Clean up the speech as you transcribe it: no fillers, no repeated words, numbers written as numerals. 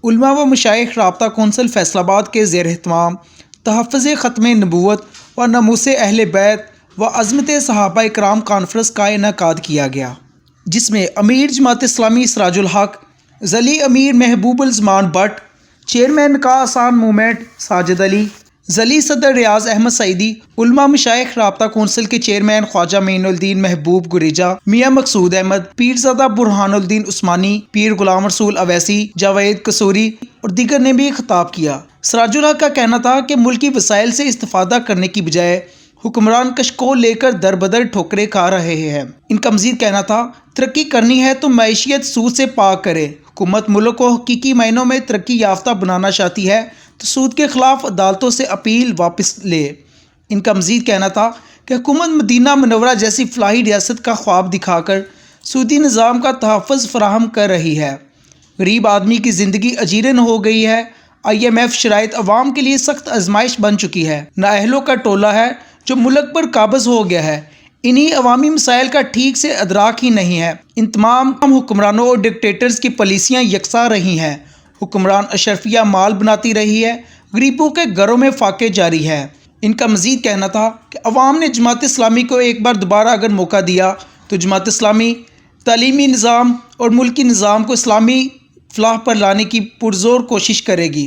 علماء و مشائخ رابطہ کونسل فیصل آباد کے زیر اہتمام تحفظ ختم نبوت و ناموس اہل بیت و عظمت صحابہ کرام کانفرنس کا انعقاد کیا گیا، جس میں امیر جماعت اسلامی سراج الحق، ذلی امیر محبوب الزمان بٹ، چیئرمین نکاح آسان موومنٹ ساجد علی، ذلی صدر ریاض احمد سعیدی، علماء مشائخ رابطہ کونسل کے چیئرمین خواجہ معین الدین محبوب گریجا، میاں مقصود احمد، پیرزادہ برہان الدین عثمانی، پیر غلام رسول اویسی، جاوید قصوری اور دیگر نے بھی خطاب کیا۔ سراج الحق کا کہنا تھا کہ ملکی وسائل سے استفادہ کرنے کی بجائے حکمران کشکول لے کر در بدر ٹھوکریں کھا رہے ہیں۔ ان کا مزید کہنا تھا، ترقی کرنی ہے تو معیشت سود سے پاک کرے۔ حکومت ملک کو حقیقی معنوں میں ترقی یافتہ بنانا چاہتی ہے تو سود کے خلاف عدالتوں سے اپیل واپس لے۔ ان کا مزید کہنا تھا کہ حکومت مدینہ منورہ جیسی فلاحی ریاست کا خواب دکھا کر سودی نظام کا تحفظ فراہم کر رہی ہے۔ غریب آدمی کی زندگی اجیرن ہو گئی ہے۔ IMF شرائط عوام کے لیے سخت آزمائش بن چکی ہے۔ نااہلوں کا ٹولہ ہے جو ملک پر قابض ہو گیا ہے۔ انہی عوامی مسائل کا ٹھیک سے ادراک ہی نہیں ہے۔ ان تمام حکمرانوں اور ڈکٹیٹرز کی پالیسیاں یکساں رہی ہیں۔ حکمران اشرفیہ مال بناتی رہی ہے، غریبوں کے گھروں میں فاقے جاری ہے۔ ان کا مزید کہنا تھا کہ عوام نے جماعت اسلامی کو ایک بار دوبارہ اگر موقع دیا تو جماعت اسلامی تعلیمی نظام اور ملکی نظام کو اسلامی فلاح پر لانے کی پرزور کوشش کرے گی۔